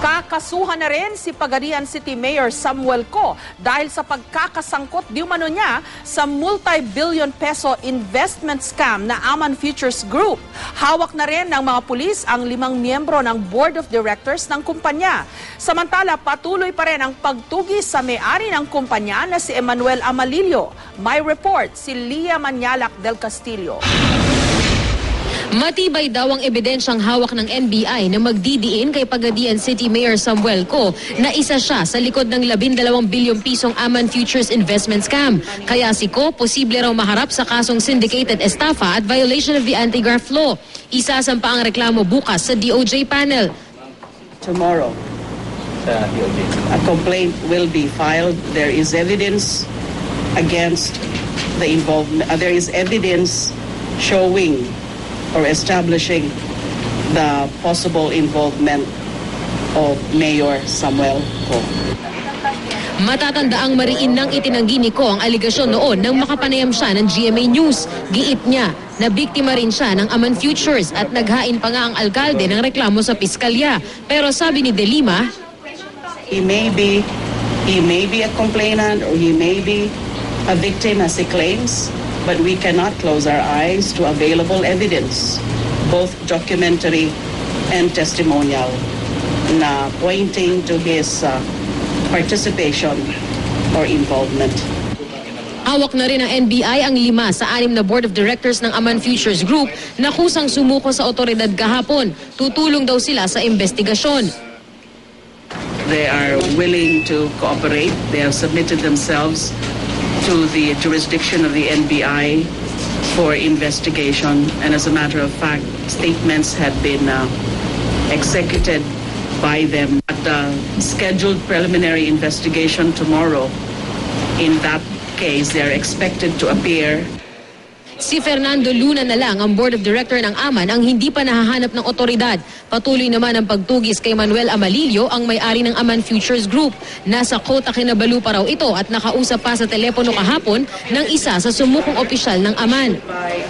Kakasuhan na rin si Pagadian City Mayor Samuel Co dahil sa pagkakasangkot di umano niya sa multi-billion peso investment scam na Aman Futures Group. Hawak na rin ng mga pulis ang 5 miyembro ng Board of Directors ng kumpanya. Samantala, patuloy pa rin ang pagtugis sa may-ari ng kumpanya na si Emmanuel Amalillo. May report si Lia Manyalak del Castillo. Matibay daw ang ebidensyang hawak ng NBI na magdidiin kay Pagadian City Mayor Samuel Co na isa siya sa likod ng 12 bilyong pisong Aman Futures investment scam. Kaya si Co posible raw maharap sa kasong syndicated estafa at violation of the anti-graft law. Isasampa ang reklamo bukas sa DOJ panel. Tomorrow, a complaint will be filed. There is evidence against the involvement. There is evidence showing or establishing the possible involvement of Mayor Samuel Co. Matatandaang mariin nang itinanggi ni Co ang aligasyon noon nang makapanayam siya ng GMA News. Giit niya na biktima rin siya ng Aman Futures at naghain pa nga ang alkalde ng reklamo sa piskalya. Pero sabi ni De Lima, He may be a complainant or he may be a victim as he claims, but we cannot close our eyes to available evidence, both documentary and testimonial, na pointing to his participation or involvement. hawak na rin ng NBI ang 5 sa 6 na Board of Directors ng Aman Futures Group na kusang sumuko sa otoridad kahapon. Tutulong daw sila sa investigasyon. They are willing to cooperate. They have submitted themselves to the jurisdiction of the NBI for investigation. And as a matter of fact, statements have been executed by them at the scheduled preliminary investigation tomorrow. In that case, they are expected to appear. Si Fernando Luna na lang ang Board of Director ng Aman ang hindi pa nahahanap ng otoridad. Patuloy naman ang pagtugis kay Manuel Amalillo, ang may-ari ng Aman Futures Group. Nasa Kota Kinabalu pa raw ito at nakausap pa sa telepono kahapon ng isa sa sumukong opisyal ng Aman.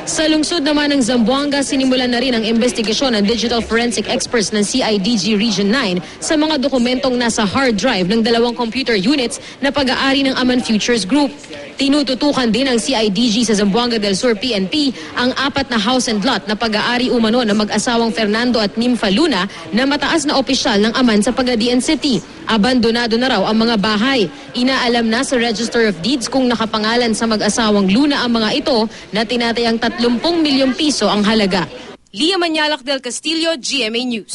Sa lungsod naman ng Zamboanga, sinimulan na rin ang investigasyon ng digital forensic experts ng CIDG Region 9 sa mga dokumentong nasa hard drive ng 2 computer units na pag-aari ng Aman Futures Group. Tinututukan din ng CIDG sa Zamboanga del Sur PNP ang 4 na house and lot na pag-aari umano ng mag-asawang Fernando at Nympha Luna na mataas na opisyal ng Aman sa Pagadian City. Abandonado na raw ang mga bahay. Inaalam na sa Register of Deeds kung nakapangalan sa mag-asawang Luna ang mga ito na tinatayang 30 milyong piso ang halaga. Lia Manyalak del Castillo, GMA News.